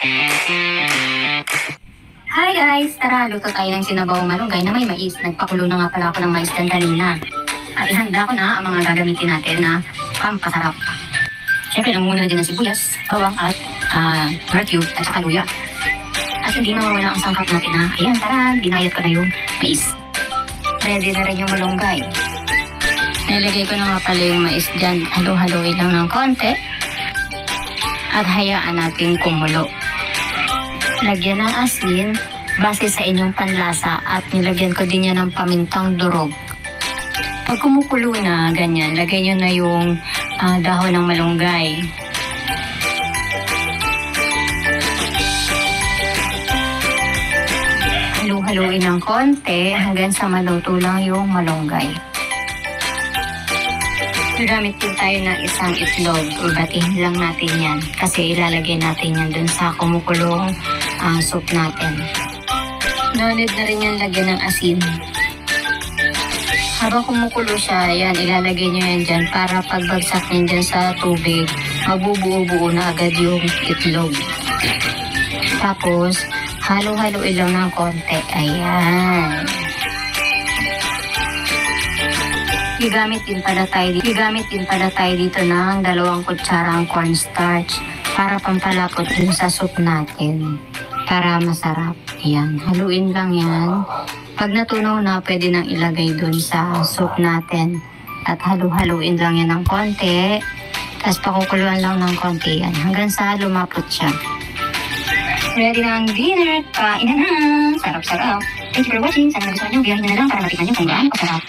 Hi guys! Tara, luto tayo ng sinabawang malunggay na may mais. Nagpakulo na nga pala ako ng mais dyan kanina. At ihanda ko na ang mga gagamitin natin na pampasarap. Siyempre, namumuna na din ng sibuyas, bawang at mercube at saka luya. At hindi mawawala ang sangkap natin na, ayan, tara, ginayat ko na yung mais. Ready na rin yung malunggay. Nilagay ko na nga pala yung mais dyan. Halo-haloin lang ng konti. At hayaan natin kumulo. Lagyan ng asin base sa inyong panlasa at nilagyan ko din yan ng pamintang durog. Pag kumukulo na ganyan, lagay nyo na yung dahon ng malunggay. Halu-haluin ng konti hanggang sa maluto lang yung malunggay. Gamit din tayo ng isang itlog. Ibatiin lang natin yan kasi ilalagay natin yan dun sa kumukulong soup natin. No need na rin yan lagyan ng asin. Habang kumukulo siya, yan, ilalagay nyo yan dyan para pagbagsak nyo dyan sa tubig, mabubuo-buo na agad yung itlog. Tapos, halo-haloin lang ng konti. Ayan. Gigamit din pala tayo dito ng 2 kutsarang cornstarch para pampalapot din sa soup natin. Para masarap. Ayan, haluin lang yan. Pag natunaw na, pwede nang ilagay dun sa soup natin. At halu-haluin lang yan ng konti. Tapos pakukuluan lang ng konti yan. Hanggang sa lumapot siya. Ready na ang dinner. Kainan na! Sarap-sarap. Thank you for watching. Sana nagustuhan nyo. Biyahin nyo na lang para matikan nyo kung gaano kasarap.